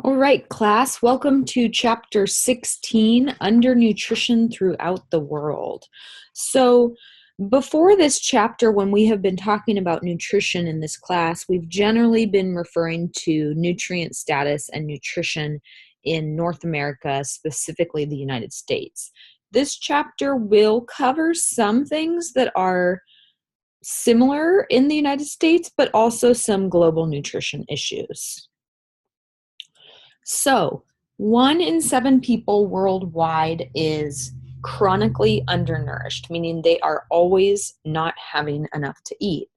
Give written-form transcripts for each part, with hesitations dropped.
All right, class, welcome to chapter 16, Undernutrition Throughout the World. So before this chapter, when we have been talking about nutrition in this class, we've generally been referring to nutrient status and nutrition in North America, specifically the United States. This chapter will cover some things that are similar in the United States, but also some global nutrition issues. So, 1 in 7 people worldwide is chronically undernourished, meaning they are always not having enough to eat.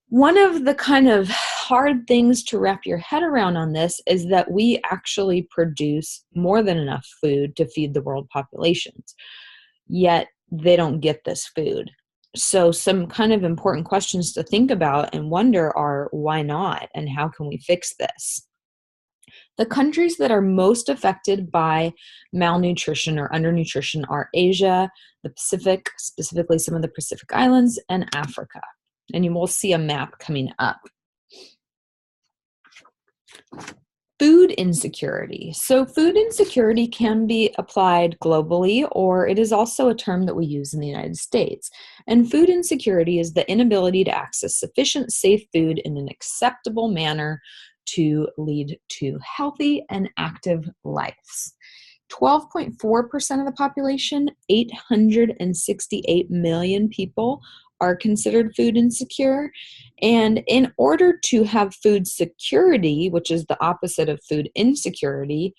One of the kind of hard things to wrap your head around on this is that we actually produce more than enough food to feed the world populations, yet they don't get this food. So some kind of important questions to think about and wonder are, why not, and how can we fix this? The countries that are most affected by malnutrition or undernutrition are Asia, the Pacific, specifically some of the Pacific Islands, and Africa. And you will see a map coming up. Food insecurity. So food insecurity can be applied globally, or it is also a term that we use in the United States. And food insecurity is the inability to access sufficient safe food in an acceptable manner to lead to healthy and active lives. 12.4% of the population, 868 million people, are considered food insecure. And in order to have food security, which is the opposite of food insecurity,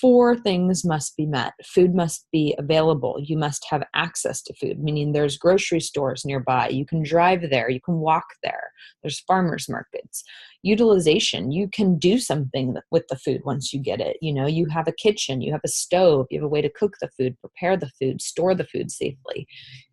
4 things must be met. Food must be available. You must have access to food, meaning there's grocery stores nearby. You can drive there. You can walk there. There's farmers markets. Utilization. You can do something with the food once you get it. You have a kitchen, you have a stove, you have a way to cook the food, prepare the food, store the food safely.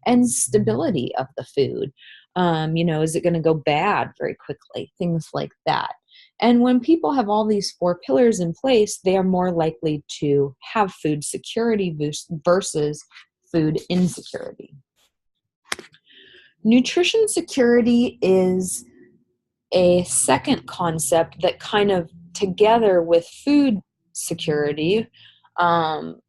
And stability of the food. Is it going to go bad very quickly? Things like that. And when people have all these 4 pillars in place, they are more likely to have food security versus food insecurity. Nutrition security is a second concept that kind of, together with food security,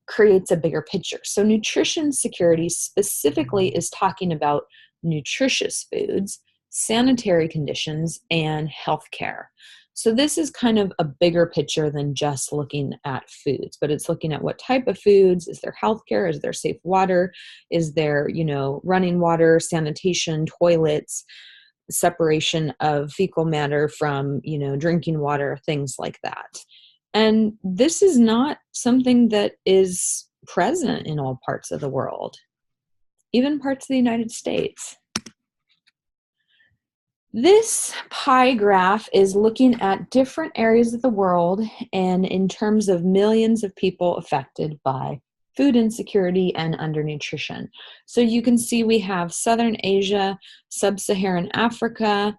creates a bigger picture. So nutrition security specifically is talking about nutritious foods, sanitary conditions, and healthcare. So this is kind of a bigger picture than just looking at foods, but it's looking at what type of foods, is there healthcare, is there safe water, is there, running water, sanitation, toilets, separation of fecal matter from, drinking water, things like that. And this is not something that is present in all parts of the world, even parts of the United States. This pie graph is looking at different areas of the world and in terms of millions of people affected by food insecurity and undernutrition. So you can see we have Southern Asia, Sub-Saharan Africa,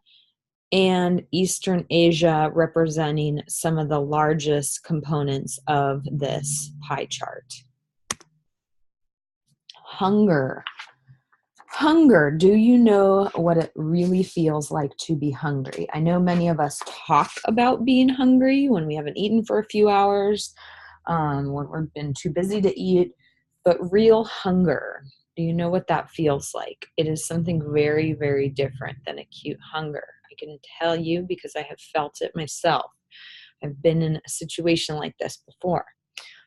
and Eastern Asia representing some of the largest components of this pie chart. Hunger. Hunger. Do you know what it really feels like to be hungry? I know many of us talk about being hungry when we haven't eaten for a few hours, when we've been too busy to eat, but real hunger, do you know what that feels like? It is something very, very different than acute hunger. I can tell you because I have felt it myself. I've been in a situation like this before.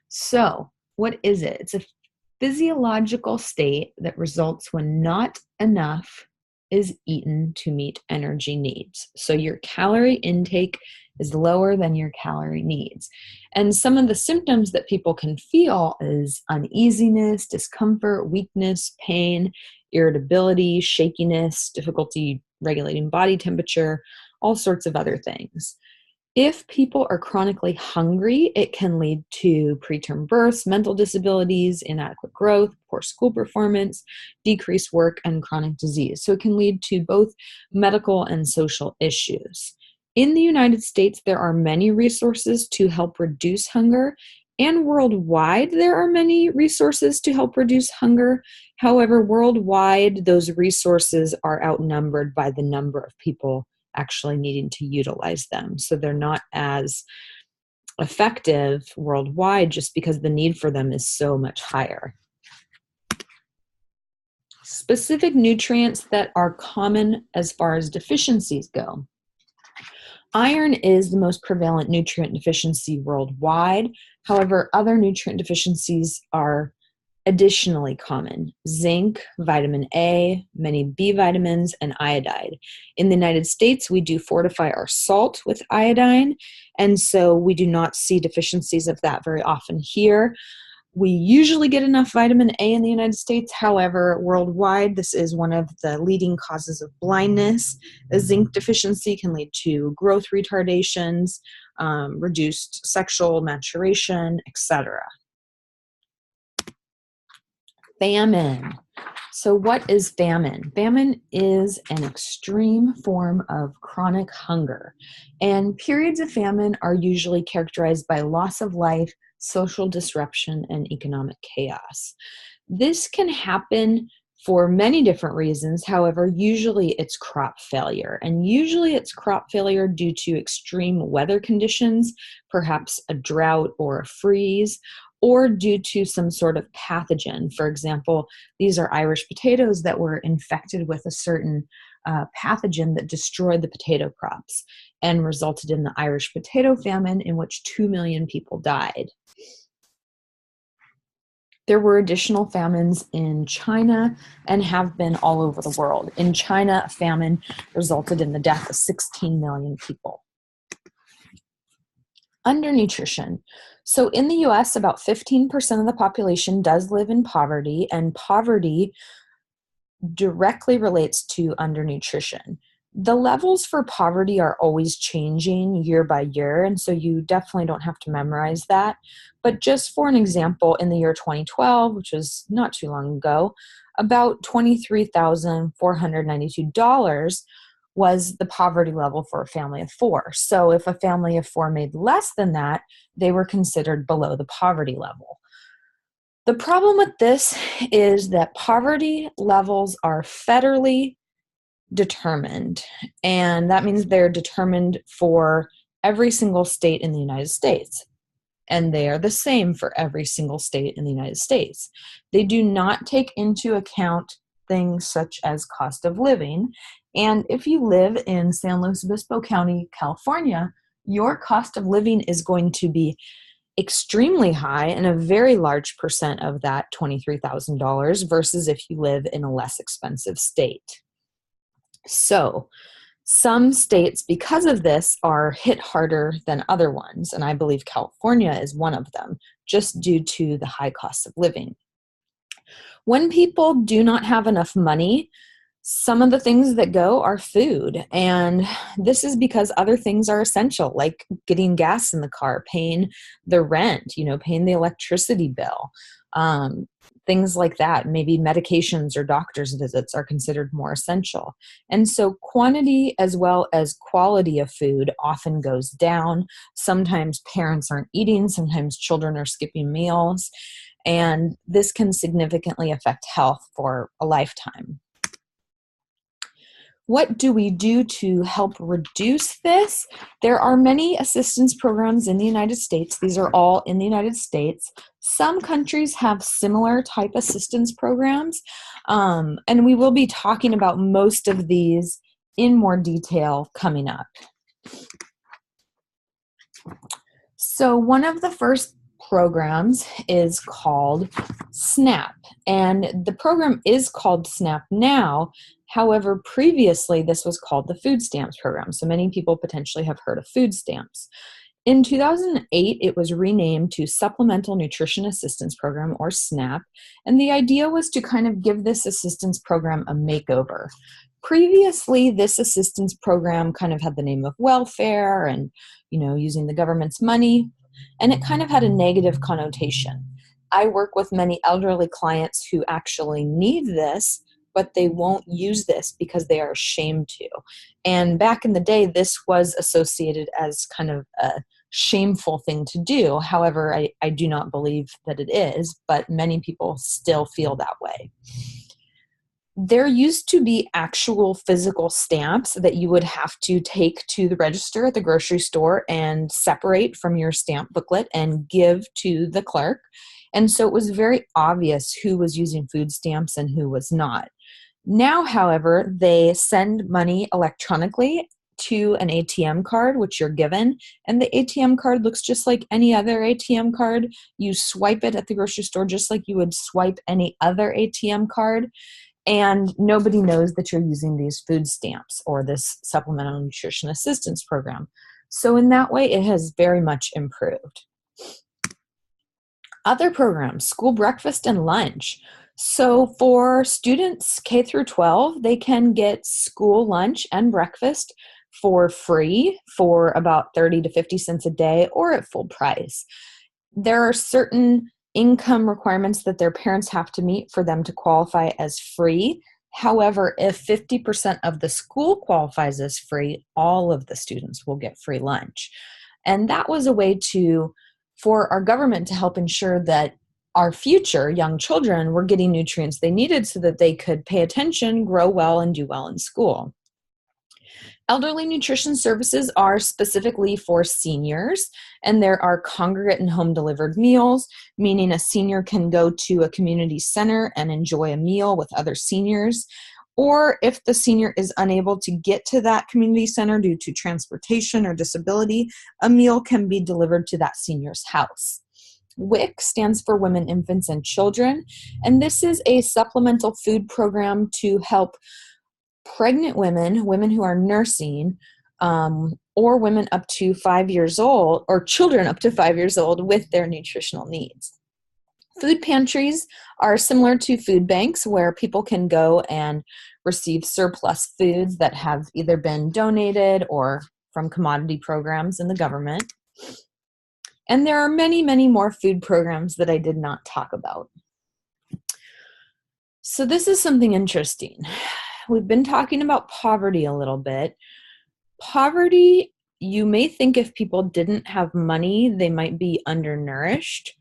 So, what is it? It's a physiological state that results when not enough is eaten to meet energy needs. So your calorie intake is lower than your calorie needs. And some of the symptoms that people can feel is uneasiness, discomfort, weakness, pain, irritability, shakiness, difficulty regulating body temperature, all sorts of other things. If people are chronically hungry, it can lead to preterm births, mental disabilities, inadequate growth, poor school performance, decreased work, and chronic disease. So it can lead to both medical and social issues. In the United States, there are many resources to help reduce hunger, and worldwide, there are many resources to help reduce hunger. However, worldwide, those resources are outnumbered by the number of people actually needing to utilize them. So they're not as effective worldwide just because the need for them is so much higher. Specific nutrients that are common as far as deficiencies go. Iron is the most prevalent nutrient deficiency worldwide. However, other nutrient deficiencies are additionally common: zinc, vitamin A, many B vitamins, and iodide. In the United States, we do fortify our salt with iodine, and so we do not see deficiencies of that very often here. We usually get enough vitamin A in the United States. However, worldwide, this is one of the leading causes of blindness. A zinc deficiency can lead to growth retardations, reduced sexual maturation, etc. Famine. So what is famine? Famine is an extreme form of chronic hunger, and periods of famine are usually characterized by loss of life, social disruption, and economic chaos. This can happen for many different reasons. However, usually it's crop failure, and usually it's crop failure due to extreme weather conditions, perhaps a drought or a freeze, or due to some sort of pathogen. For example, these are Irish potatoes that were infected with a certain pathogen that destroyed the potato crops and resulted in the Irish potato famine, in which 2 million people died. There were additional famines in China and have been all over the world. In China, a famine resulted in the death of 16 million people. Undernutrition. So in the US, about 15% of the population does live in poverty, and poverty directly relates to undernutrition. The levels for poverty are always changing year by year, and so you definitely don't have to memorize that. But just for an example, in the year 2012, which was not too long ago, about $23,492 was the poverty level for a family of four. So if a family of four made less than that, they were considered below the poverty level. The problem with this is that poverty levels are federally determined, and that means they're determined for every single state in the United States, and they are the same for every single state in the United States. They do not take into account things such as cost of living, and if you live in San Luis Obispo County, California, your cost of living is going to be extremely high, and a very large percent of that $23,000 versus if you live in a less expensive state. So some states, because of this, are hit harder than other ones, and I believe California is one of them, just due to the high cost of living. When people do not have enough money, some of the things that go are food, and this is because other things are essential, like getting gas in the car, paying the rent, paying the electricity bill, things like that. Maybe medications or doctor's visits are considered more essential. And so quantity as well as quality of food often goes down. Sometimes parents aren't eating, sometimes children are skipping meals, and this can significantly affect health for a lifetime. What do we do to help reduce this? There are many assistance programs in the United States. These are all in the United States. Some countries have similar type assistance programs, and we will be talking about most of these in more detail coming up. So one of the first programs is called SNAP, and the program is called SNAP now. However, previously this was called the Food Stamps program, so many people potentially have heard of food stamps. In 2008, it was renamed to Supplemental Nutrition Assistance Program, or SNAP, and the idea was to kind of give this assistance program a makeover. Previously, this assistance program kind of had the name of welfare and, using the government's money, and it kind of had a negative connotation. I work with many elderly clients who actually need this, but they won't use this because they are ashamed to. And back in the day, this was associated as kind of a shameful thing to do. However, I do not believe that it is, but many people still feel that way. There used to be actual physical stamps that you would have to take to the register at the grocery store and separate from your stamp booklet and give to the clerk. And so it was very obvious who was using food stamps and who was not. Now, however, they send money electronically to an ATM card, which you're given, and the ATM card looks just like any other ATM card. You swipe it at the grocery store just like you would swipe any other ATM card. And nobody knows that you're using these food stamps or this supplemental nutrition assistance program. So in that way, it has very much improved. Other programs, school breakfast and lunch. So for students K through 12, they can get school lunch and breakfast for free for about 30 to 50 cents a day or at full price. There are certain income requirements that their parents have to meet for them to qualify as free. However, if 50% of the school qualifies as free, all of the students will get free lunch. And that was a way for our government to help ensure that our future young children were getting nutrients they needed so that they could pay attention, grow well, and do well in school. Elderly nutrition services are specifically for seniors, and there are congregate and home delivered meals, meaning a senior can go to a community center and enjoy a meal with other seniors. Or if the senior is unable to get to that community center due to transportation or disability, a meal can be delivered to that senior's house. WIC stands for Women, Infants, and Children, and this is a supplemental food program to help pregnant women, women who are nursing, or women up to 5 years old, or children up to 5 years old with their nutritional needs. Food pantries are similar to food banks where people can go and receive surplus foods that have either been donated or from commodity programs in the government. And there are many, many more food programs that I did not talk about. So this is something interesting. We've been talking about poverty a little bit. Poverty, you may think if people didn't have money, they might be undernourished.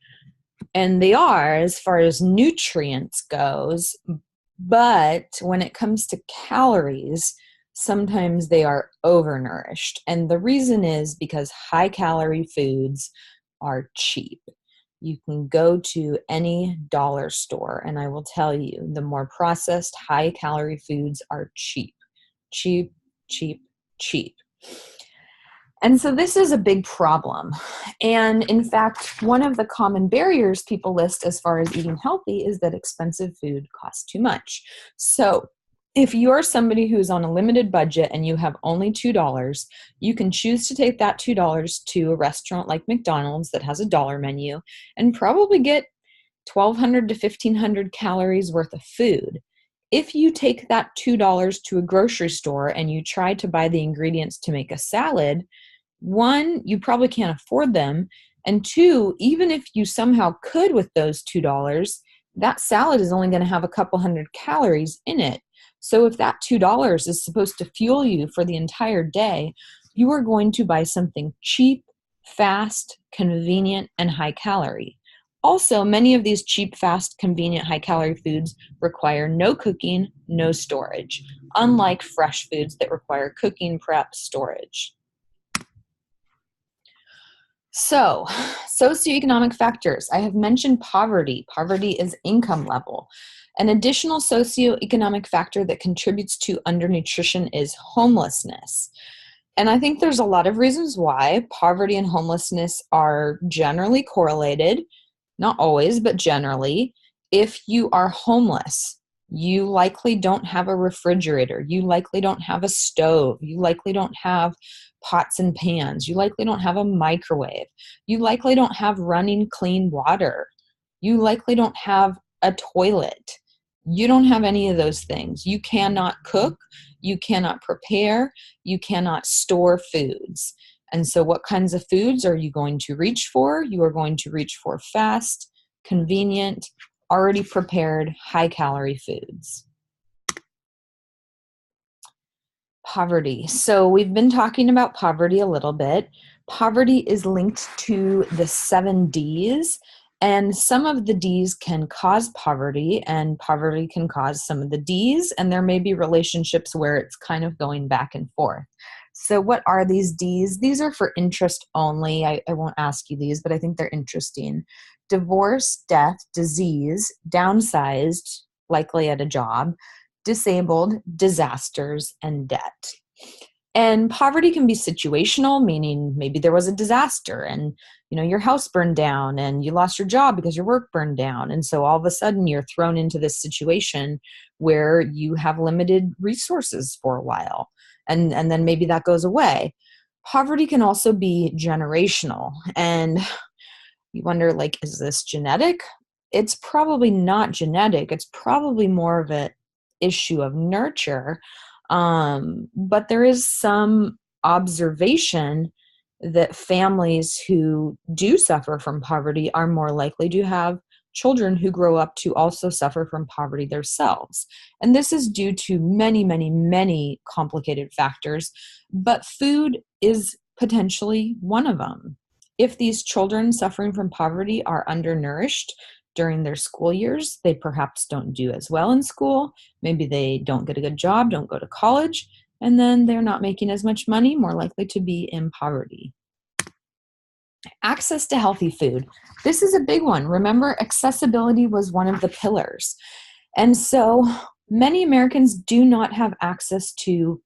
And they are as far as nutrients goes. But when it comes to calories, sometimes they are overnourished. And the reason is because high-calorie foods are cheap. You can go to any dollar store, and I will tell you, the more processed, high-calorie foods are cheap. Cheap, cheap, cheap. And so this is a big problem. And in fact, one of the common barriers people list as far as eating healthy is that expensive food costs too much. So if you're somebody who's on a limited budget and you have only $2, you can choose to take that $2 to a restaurant like McDonald's that has a dollar menu and probably get 1,200 to 1,500 calories worth of food. If you take that $2 to a grocery store and you try to buy the ingredients to make a salad, one, you probably can't afford them. And two, even if you somehow could with those $2, that salad is only going to have a couple hundred calories in it. So if that $2 is supposed to fuel you for the entire day, you are going to buy something cheap, fast, convenient, and high calorie. Also, many of these cheap, fast, convenient, high-calorie foods require no cooking, no storage, unlike fresh foods that require cooking, prep, storage. So, socioeconomic factors. I have mentioned poverty. Poverty is income level. An additional socioeconomic factor that contributes to undernutrition is homelessness. And I think there's a lot of reasons why poverty and homelessness are generally correlated. Not always, but generally. If you are homeless, you likely don't have a refrigerator. You likely don't have a stove. You likely don't have pots and pans. You likely don't have a microwave. You likely don't have running clean water. You likely don't have a toilet. You don't have any of those things. You cannot cook. You cannot prepare. You cannot store foods. And so what kinds of foods are you going to reach for? You are going to reach for fast, convenient, already prepared, high-calorie foods. Poverty. So we've been talking about poverty a little bit. Poverty is linked to the 7 Ds, And some of the Ds can cause poverty, and poverty can cause some of the Ds, and there may be relationships where it's kind of going back and forth. So what are these Ds? These are for interest only. I won't ask you these, but I think they're interesting. Divorce, death, disease, downsized, likely at a job, disabled, disasters, and debt. And poverty can be situational, meaning maybe there was a disaster and your house burned down and you lost your job because your work burned down. And so all of a sudden you're thrown into this situation where you have limited resources for a while. And then maybe that goes away. Poverty can also be generational. And you wonder, is this genetic? It's probably not genetic. It's probably more of an issue of nurture. But there is some observation that families who do suffer from poverty are more likely to have children who grow up to also suffer from poverty themselves. And this is due to many, many, many complicated factors, but food is potentially one of them. If these children suffering from poverty are undernourished during their school years, they perhaps don't do as well in school. Maybe they don't get a good job, don't go to college, and then they're not making as much money, more likely to be in poverty. Access to healthy food. This is a big one. Remember, accessibility was one of the pillars. And so many Americans do not have access to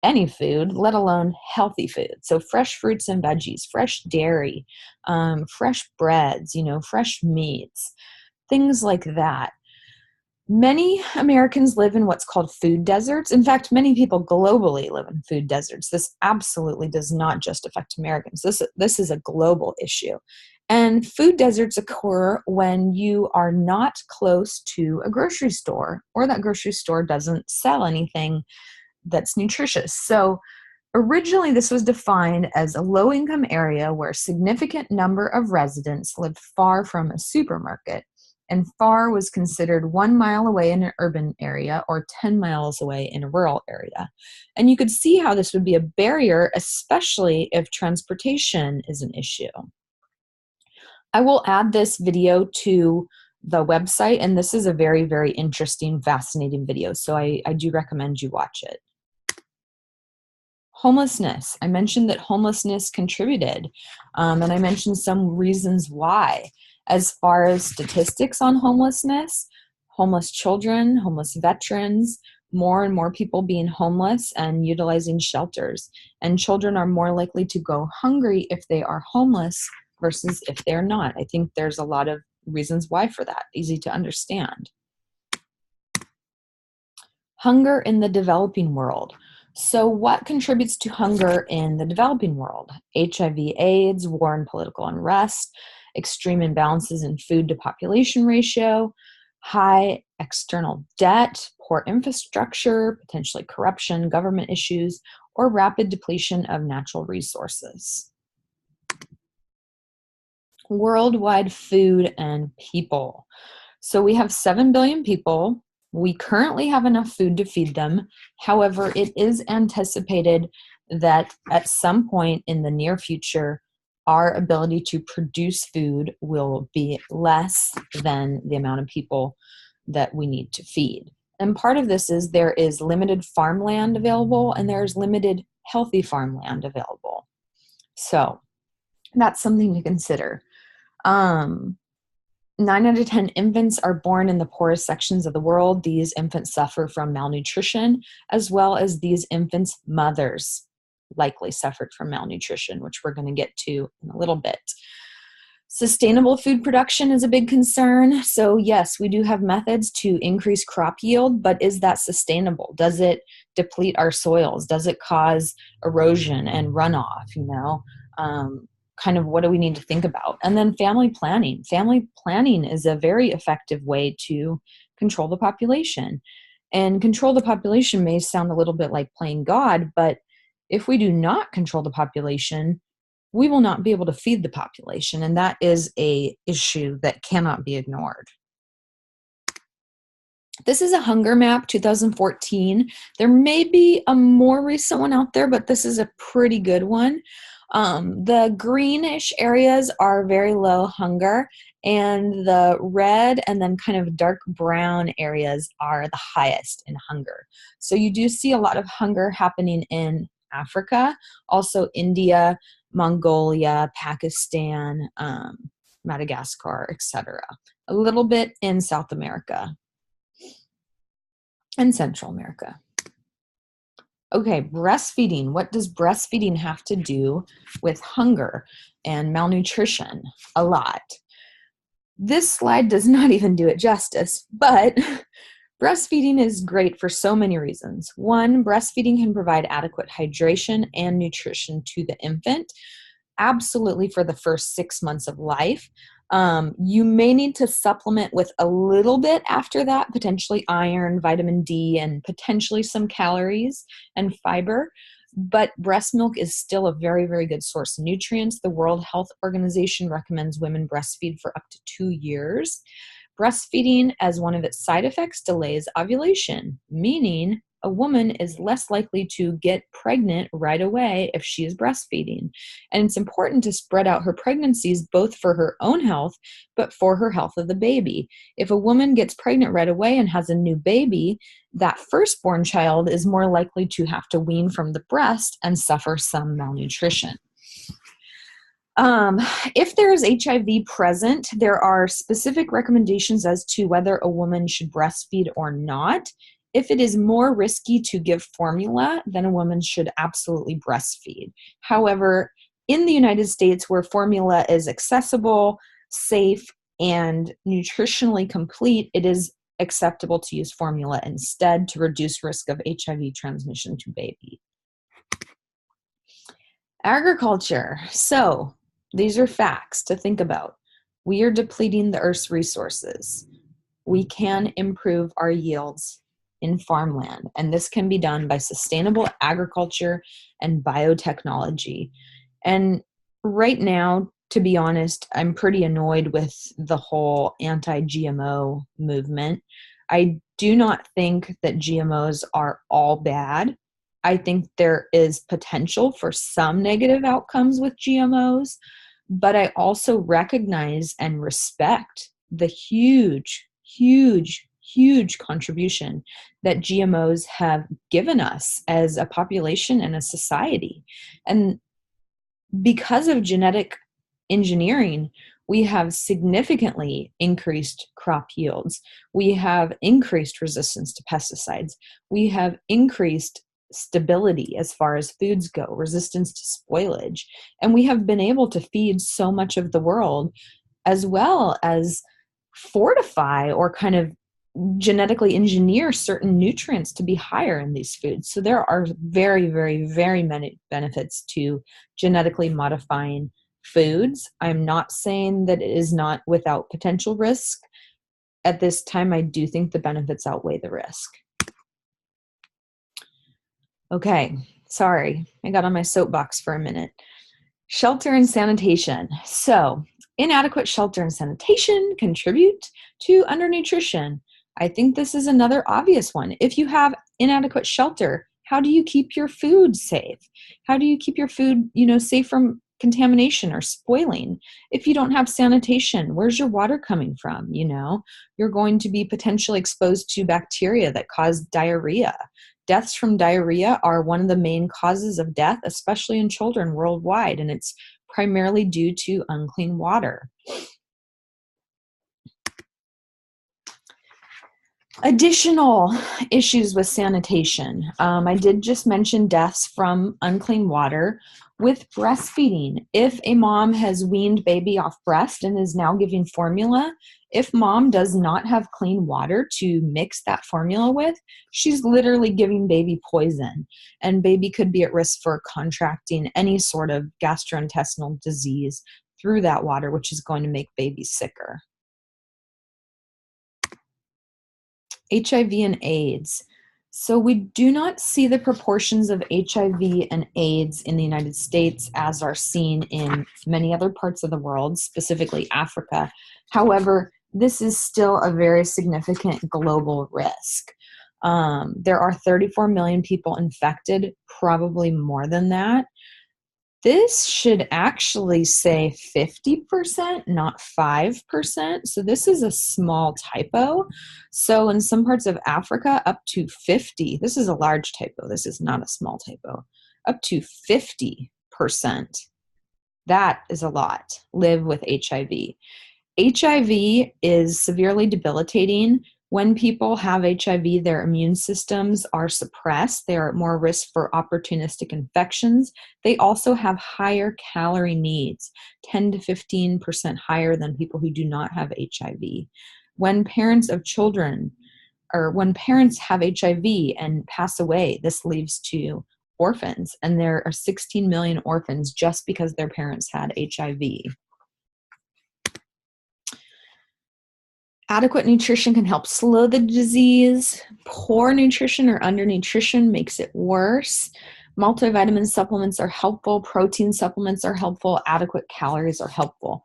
any food, let alone healthy food. So fresh fruits and veggies, fresh dairy, fresh breads, fresh meats, things like that. Many Americans live in what's called food deserts. In fact, many people globally live in food deserts. This absolutely does not just affect Americans. This is a global issue. And food deserts occur when you are not close to a grocery store, or that grocery store doesn't sell anything that's nutritious. So originally this was defined as a low-income area where a significant number of residents lived far from a supermarket. And far was considered 1 mile away in an urban area or 10 miles away in a rural area. And you could see how this would be a barrier, especially if transportation is an issue. I will add this video to the website, and this is a very, very interesting, fascinating video. So I do recommend you watch it. Homelessness. I mentioned that homelessness contributed, and I mentioned some reasons why. As far as statistics on homelessness, homeless children, homeless veterans, more and more people being homeless and utilizing shelters. And children are more likely to go hungry if they are homeless versus if they're not. I think there's a lot of reasons why for that, easy to understand. Hunger in the developing world. So what contributes to hunger in the developing world? HIV/AIDS, war and political unrest, extreme imbalances in food to population ratio, high external debt, poor infrastructure, potentially corruption, government issues, or rapid depletion of natural resources. Worldwide food and people. So we have 7 billion people. We currently have enough food to feed them. However, it is anticipated that at some point in the near future, our ability to produce food will be less than the amount of people that we need to feed. And part of this is there is limited farmland available and there's limited healthy farmland available. So that's something to consider. 9 out of 10 infants are born in the poorest sections of the world. These infants suffer from malnutrition, as well as these infants' mothers likely suffered from malnutrition, which we're going to get to in a little bit. Sustainable food production is a big concern. So yes, we do have methods to increase crop yield, but is that sustainable? Does it deplete our soils? Does it cause erosion and runoff? Kind of what do we need to think about? And then family planning. Family planning is a very effective way to control the population. And control the population may sound a little bit like playing God, but if we do not control the population, we will not be able to feed the population. And that is an issue that cannot be ignored. This is a hunger map, 2014. There may be a more recent one out there, but this is a pretty good one. The greenish areas are very low hunger, And the red and then kind of dark brown areas are the highest in hunger. So you do see a lot of hunger happening in Africa, also India, Mongolia, Pakistan, Madagascar, etc. A little bit in South America and Central America. Okay, breastfeeding. What does breastfeeding have to do with hunger and malnutrition? A lot. This slide does not even do it justice, but breastfeeding is great for so many reasons. One, breastfeeding can provide adequate hydration and nutrition to the infant, absolutely for the first 6 months of life. You may need to supplement with a little bit after that, potentially iron, vitamin D, and potentially some calories and fiber. But breast milk is still a very, very good source of nutrients. The World Health Organization recommends women breastfeed for up to 2 years. Breastfeeding, as one of its side effects, delays ovulation, meaning a woman is less likely to get pregnant right away if she is breastfeeding. And it's important to spread out her pregnancies both for her own health, but for her health of the baby. If a woman gets pregnant right away and has a new baby, that firstborn child is more likely to have to wean from the breast and suffer some malnutrition. If there is HIV present, there are specific recommendations as to whether a woman should breastfeed or not. If it is more risky to give formula, then a woman should absolutely breastfeed. However, in the United States, where formula is accessible, safe, and nutritionally complete, it is acceptable to use formula instead to reduce risk of HIV transmission to baby. Agriculture. So, these are facts to think about. We are depleting the Earth's resources. We can improve our yields in farmland, and this can be done by sustainable agriculture and biotechnology. And right now, to be honest, I'm pretty annoyed with the whole anti-GMO movement. I do not think that GMOs are all bad. I think there is potential for some negative outcomes with GMOs, but I also recognize and respect the huge contribution that GMOs have given us as a population and a society. And because of genetic engineering, we have significantly increased crop yields. We have increased resistance to pesticides. We have increased stability as far as foods go, resistance to spoilage. And we have been able to feed so much of the world, as well as fortify or kind of genetically engineer certain nutrients to be higher in these foods. So there are very, very, very many benefits to genetically modifying foods. I'm not saying that it is not without potential risk. At this time, I do think the benefits outweigh the risk. Okay, sorry, I got on my soapbox for a minute. Shelter and sanitation. So, inadequate shelter and sanitation contribute to undernutrition. I think this is another obvious one. If you have inadequate shelter, how do you keep your food safe? How do you keep your food, safe from contamination or spoiling? If you don't have sanitation, where's your water coming from? You're going to be potentially exposed to bacteria that cause diarrhea. Deaths from diarrhea are one of the main causes of death, especially in children worldwide, and it's primarily due to unclean water. Additional issues with sanitation. I did just mention deaths from unclean water. With breastfeeding, if a mom has weaned baby off breast and is now giving formula, if mom does not have clean water to mix that formula with, she's literally giving baby poison, and baby could be at risk for contracting any sort of gastrointestinal disease through that water, which is going to make baby sicker. HIV and AIDS. So we do not see the proportions of HIV and AIDS in the United States as are seen in many other parts of the world, specifically Africa. However, this is still a very significant global risk. There are 34 million people infected, probably more than that. This should actually say 50%, not 5%. So this is a small typo. So in some parts of Africa, up to 50, this is a large typo. This is not a small typo. Up to 50%. That is a lot. Live with HIV. HIV is severely debilitating. When people have HIV, their immune systems are suppressed. They are at more risk for opportunistic infections. They also have higher calorie needs, 10 to 15% higher than people who do not have HIV. When parents of children, or when parents have HIV and pass away, this leads to orphans, and there are 16 million orphans just because their parents had HIV. Adequate nutrition can help slow the disease. Poor nutrition or undernutrition makes it worse. Multivitamin supplements are helpful. Protein supplements are helpful. Adequate calories are helpful.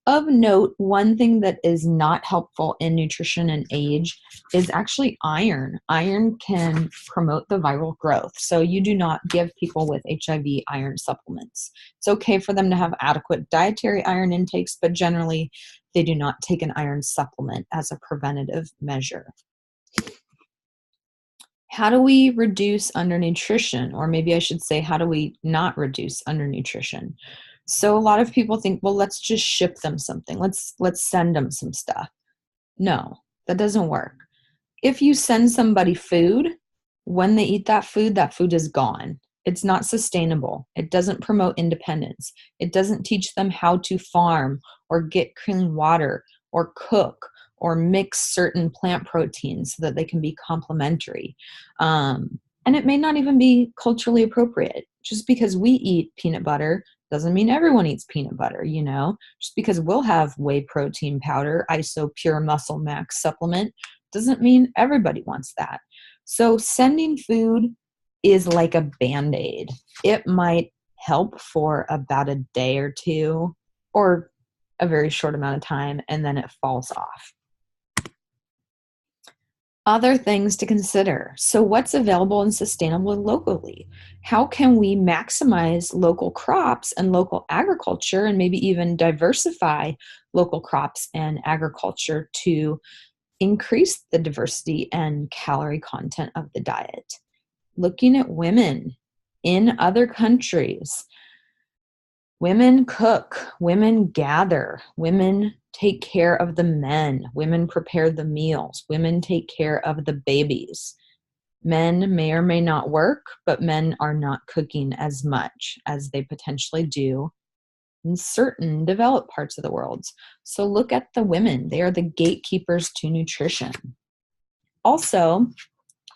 Of note, one thing that is not helpful in nutrition and age is actually iron. Iron can promote the viral growth. So you do not give people with HIV iron supplements. It's okay for them to have adequate dietary iron intakes, but generally they do not take an iron supplement as a preventative measure. How do we reduce undernutrition? Or maybe I should say, how do we not reduce undernutrition? So a lot of people think, well, let's just ship them something. Let's send them some stuff. No, that doesn't work. If you send somebody food, when they eat that food is gone. It's not sustainable. It doesn't promote independence. It doesn't teach them how to farm or get clean water or cook or mix certain plant proteins so that they can be complementary. And it may not even be culturally appropriate. Just because we eat peanut butter doesn't mean everyone eats peanut butter, you know? Just because we'll have whey protein powder, ISO Pure Muscle Max supplement, doesn't mean everybody wants that. So sending food is like a Band-Aid. It might help for about a day or two, or a very short amount of time, and then it falls off. Other things to consider. So what's available and sustainable locally? How can we maximize local crops and local agriculture, and maybe even diversify local crops and agriculture to increase the diversity and calorie content of the diet? Looking at women in other countries. Women cook, women gather, women take care of the men, women prepare the meals, women take care of the babies. Men may or may not work, but men are not cooking as much as they potentially do in certain developed parts of the world. So look at the women. They are the gatekeepers to nutrition. Also,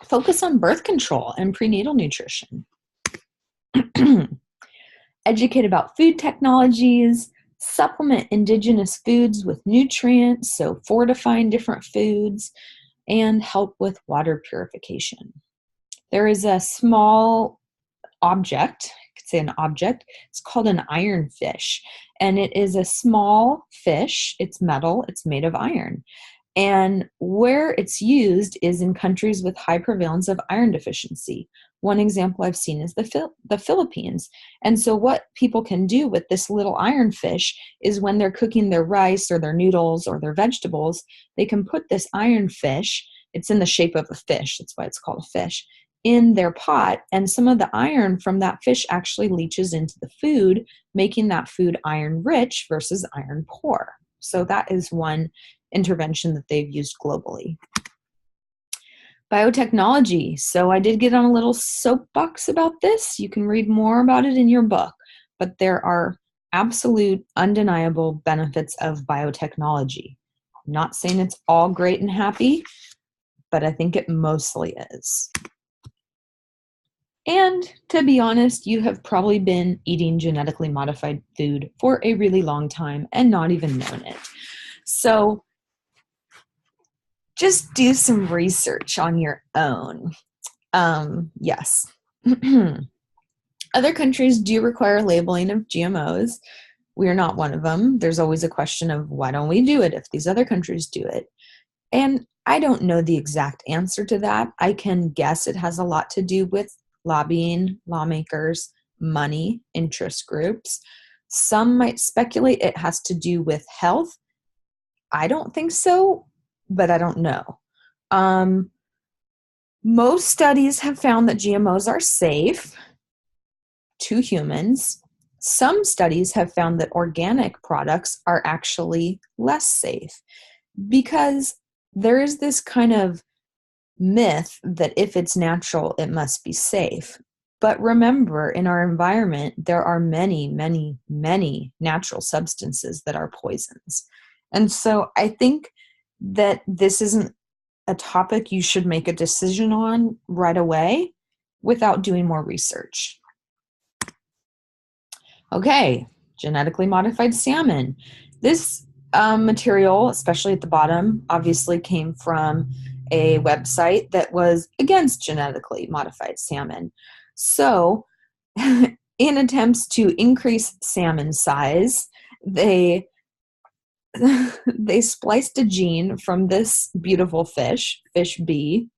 focus on birth control and prenatal nutrition. Educate about food technologies, supplement indigenous foods with nutrients, so fortifying different foods, and help with water purification. There is a small object, I could say an object, it's called an ironfish, and it is a small fish. It's metal, it's made of iron. And where it's used is in countries with high prevalence of iron deficiency. One example I've seen is the Philippines. And so what people can do with this little ironfish is when they're cooking their rice or their noodles or their vegetables, they can put this ironfish, it's in the shape of a fish, that's why it's called a fish, in their pot, and some of the iron from that fish actually leaches into the food, making that food iron rich versus iron poor. So that is one intervention that they've used globally. Biotechnology. So I did get on a little soapbox about this. You can read more about it in your book, but there are absolute undeniable benefits of biotechnology. I'm not saying it's all great and happy, but I think it mostly is. And to be honest, you have probably been eating genetically modified food for a really long time and not even known it. So just do some research on your own. Yes. Other countries do require labeling of GMOs. We are not one of them. There's always a question of why don't we do it if these other countries do it? And I don't know the exact answer to that. I can guess it has a lot to do with lobbying, lawmakers, money interest groups. Some might speculate it has to do with health. I don't think so, but I don't know. Most studies have found that GMOs are safe to humans. Some studies have found that organic products are actually less safe because there is this kind of myth that if it's natural, it must be safe. But remember, in our environment, there are many, many, many natural substances that are poisons. And so I think that this isn't a topic you should make a decision on right away without doing more research. Okay, genetically modified salmon. This material, especially at the bottom, obviously came from a website that was against genetically modified salmon. So, in attempts to increase salmon size, they spliced a gene from this beautiful fish B,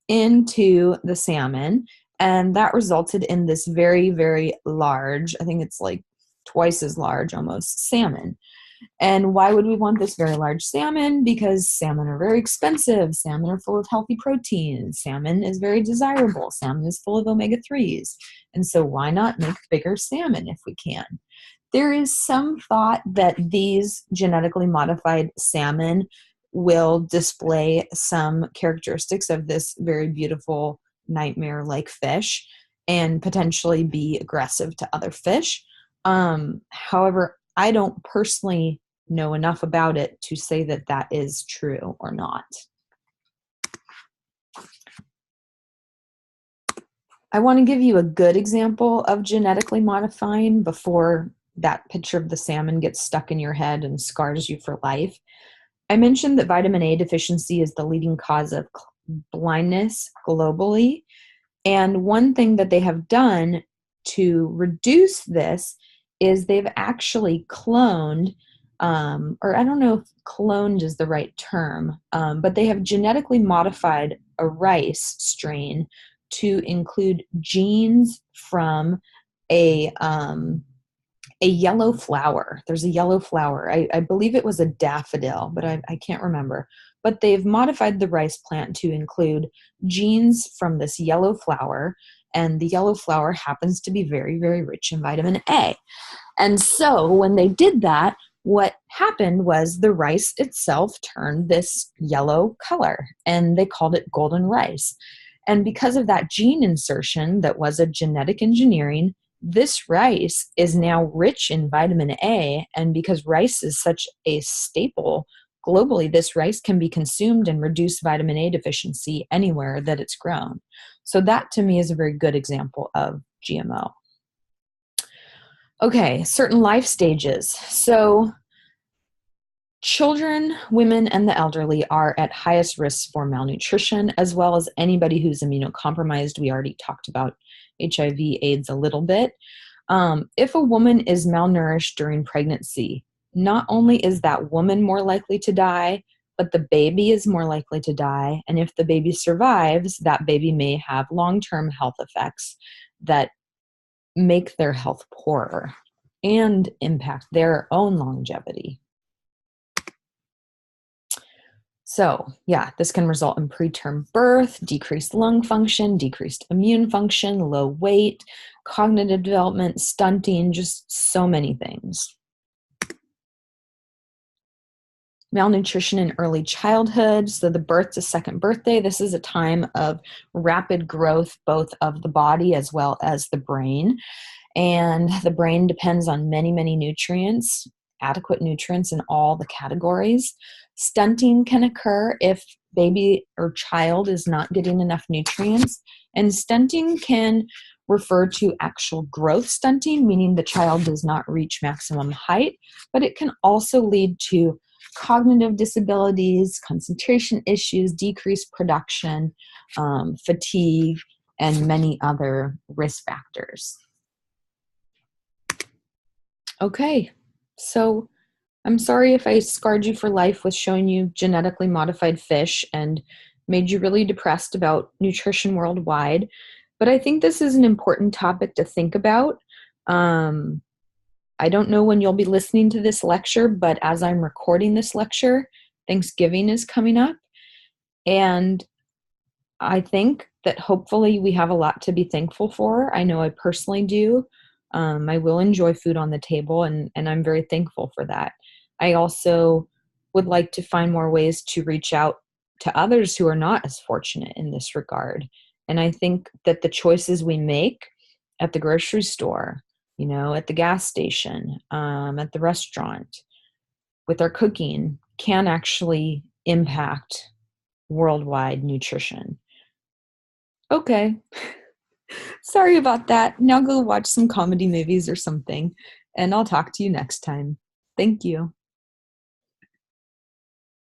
into the salmon, and that resulted in this very, very large, I think it's like twice as large almost, salmon. And why would we want this very large salmon? Because salmon are very expensive. Salmon are full of healthy protein. Salmon is very desirable. Salmon is full of omega-3s. And so why not make bigger salmon if we can? There is some thought that these genetically modified salmon will display some characteristics of this very beautiful nightmare-like fish and potentially be aggressive to other fish. However, I don't personally know enough about it to say that that is true or not. I want to give you a good example of genetically modifying before that picture of the salmon gets stuck in your head and scars you for life. I mentioned that vitamin A deficiency is the leading cause of blindness globally. And one thing that they have done to reduce this is they've actually cloned, or I don't know if cloned is the right term, but they have genetically modified a rice strain to include genes from a yellow flower. There's a yellow flower. I believe it was a daffodil, but I can't remember. But they've modified the rice plant to include genes from this yellow flower, and the yellow flower happens to be very, very rich in vitamin A. And so when they did that, what happened was the rice itself turned this yellow color, and they called it golden rice. And because of that gene insertion that was a genetic engineering, this rice is now rich in vitamin A, and because rice is such a staple globally, this rice can be consumed and reduce vitamin A deficiency anywhere that it's grown. So that to me is a very good example of GMO. Okay, certain life stages. So children, women, and the elderly are at highest risk for malnutrition, as well as anybody who's immunocompromised. We already talked about HIV/AIDS a little bit. If a woman is malnourished during pregnancy, not only is that woman more likely to die, but the baby is more likely to die. And if the baby survives, that baby may have long-term health effects that make their health poorer and impact their own longevity. So yeah, this can result in preterm birth, decreased lung function, decreased immune function, low weight, cognitive development, stunting, just so many things. Malnutrition in early childhood, so the birth to second birthday, this is a time of rapid growth both of the body as well as the brain. And the brain depends on many, many nutrients, adequate nutrients in all the categories. Stunting can occur if baby or child is not getting enough nutrients. And stunting can refer to actual growth stunting, meaning the child does not reach maximum height, but it can also lead to cognitive disabilities, concentration issues, decreased production, fatigue, and many other risk factors. Okay, so I'm sorry if I scarred you for life with showing you genetically modified fish and made you really depressed about nutrition worldwide, but I think this is an important topic to think about. I don't know when you'll be listening to this lecture, but as I'm recording this lecture, Thanksgiving is coming up. And I think that hopefully we have a lot to be thankful for. I know I personally do. I will enjoy food on the table, and I'm very thankful for that. I also would like to find more ways to reach out to others who are not as fortunate in this regard. And I think that the choices we make at the grocery store, at the gas station, at the restaurant, with our cooking, can actually impact worldwide nutrition. Okay. Sorry about that. Now go watch some comedy movies or something, and I'll talk to you next time. Thank you.